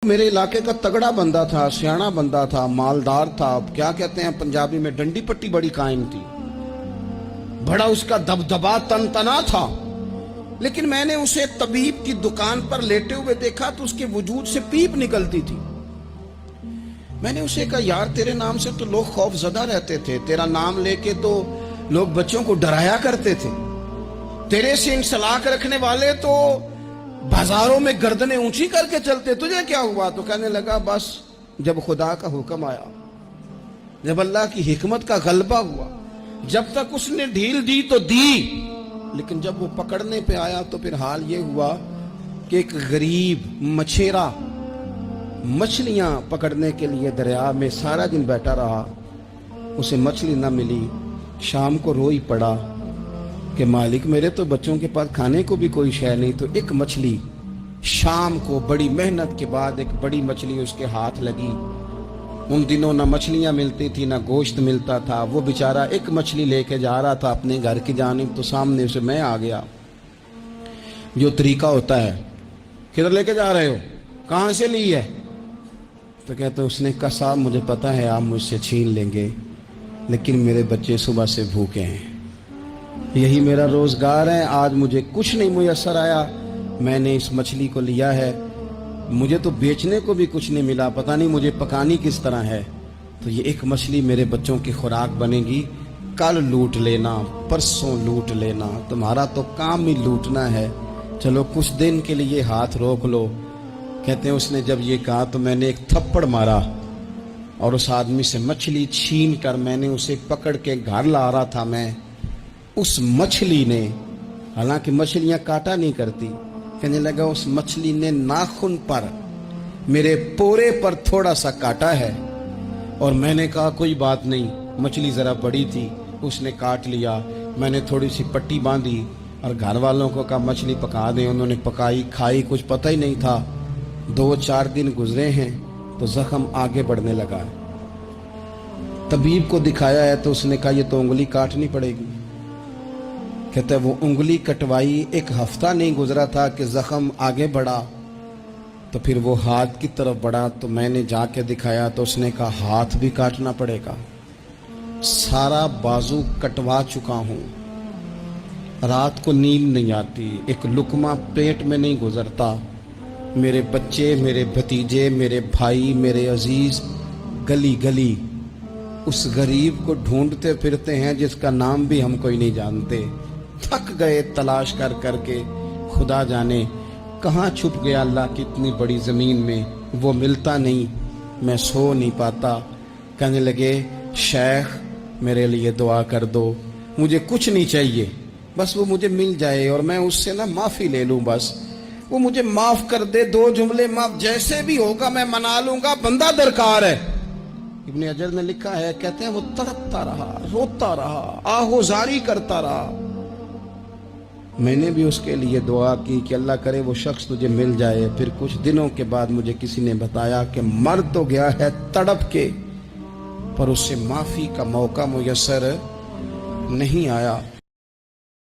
मेरे इलाके का तगड़ा बंदा था, सियाना बंदा था, मालदार था, क्या कहते हैं पंजाबी में, डंडी पट्टी बड़ी कायम थी, बड़ा उसका दबदबा तनतना था। लेकिन मैंने उसे तबीब की दुकान पर लेटे हुए देखा तो उसके वजूद से पीप निकलती थी। मैंने उसे कहा, यार तेरे नाम से तो लोग खौफजदा रहते थे, तेरा नाम लेके तो लोग बच्चों को डराया करते थे, तेरे से इंसलाक रखने वाले तो बाजारों में गर्दनें ऊंची करके चलते, तुझे क्या हुआ? तो कहने लगा, बस जब खुदा का हुक्म आया, जब अल्लाह की हिकमत का गलबा हुआ, जब तक उसने ढील दी तो दी, लेकिन जब वो पकड़ने पे आया तो फिर हाल ये हुआ कि एक गरीब मछेरा मछलियां पकड़ने के लिए दरिया में सारा दिन बैठा रहा, उसे मछली ना मिली। शाम को रो ही पड़ा कि मालिक मेरे तो बच्चों के पास खाने को भी कोई शय नहीं। तो एक मछली शाम को बड़ी मेहनत के बाद एक बड़ी मछली उसके हाथ लगी। उन दिनों ना मछलियां मिलती थी ना गोश्त मिलता था। वो बेचारा एक मछली लेके जा रहा था अपने घर की जानिब, तो सामने उसे मैं आ गया। जो तरीका होता है, किधर लेके जा रहे हो, कहां से ली है? तो कहते उसने कहा, साहब मुझे पता है आप मुझसे छीन लेंगे, लेकिन मेरे बच्चे सुबह से भूखे हैं, यही मेरा रोजगार है, आज मुझे कुछ नहीं मुयस्सर आया, मैंने इस मछली को लिया है, मुझे तो बेचने को भी कुछ नहीं मिला, पता नहीं मुझे पकानी किस तरह है। तो ये एक मछली मेरे बच्चों की खुराक बनेगी, कल लूट लेना, परसों लूट लेना, तुम्हारा तो काम ही लूटना है, चलो कुछ दिन के लिए हाथ रोक लो। कहते हैं उसने जब ये कहा तो मैंने एक थप्पड़ मारा और उस आदमी से मछली छीन कर मैंने उसे पकड़ के घर ला रहा था मैं। उस मछली ने, हालांकि मछलियां काटा नहीं करती, कहने लगा उस मछली ने नाखून पर, मेरे पोरे पर थोड़ा सा काटा है। और मैंने कहा कोई बात नहीं, मछली जरा बड़ी थी, उसने काट लिया। मैंने थोड़ी सी पट्टी बांधी और घर वालों को कहा मछली पका दें, उन्होंने पकाई, खाई, कुछ पता ही नहीं था। 2-4 दिन गुजरे हैं तो जख्म आगे बढ़ने लगा। तबीब को दिखाया है तो उसने कहा ये तो उंगली काटनी पड़ेगी। कहता है वो उंगली कटवाई, 1 हफ्ता नहीं गुजरा था कि जख्म आगे बढ़ा। तो फिर वो हाथ की तरफ बढ़ा तो मैंने जाके दिखाया तो उसने कहा हाथ भी काटना पड़ेगा, सारा बाजू कटवा चुका हूं, रात को नींद नहीं आती, एक लुकमा पेट में नहीं गुजरता। मेरे बच्चे, मेरे भतीजे, मेरे भाई, मेरे अजीज गली गली उस गरीब को ढूंढते फिरते हैं जिसका नाम भी हम कोई नहीं जानते। थक गए तलाश कर करके, खुदा जाने कहाँ छुप गया अल्लाह की इतनी बड़ी ज़मीन में, वो मिलता नहीं, मैं सो नहीं पाता। कहने लगे शेख मेरे लिए दुआ कर दो, मुझे कुछ नहीं चाहिए, बस वो मुझे मिल जाए और मैं उससे ना माफ़ी ले लूँ, बस वो मुझे माफ़ कर दे, 2 जुमले माफ, जैसे भी होगा मैं मना लूँगा, बंदा दरकार है। इब्ने अजर ने लिखा है, कहते हैं वो तड़पता रहा, रोता रहा, आहोजारी करता रहा। मैंने भी उसके लिए दुआ की कि अल्लाह करे वो शख्स तुझे मिल जाए। फिर कुछ दिनों के बाद मुझे किसी ने बताया कि मर तो गया है तड़प के, पर उससे माफ़ी का मौका मुयस्सर नहीं आया।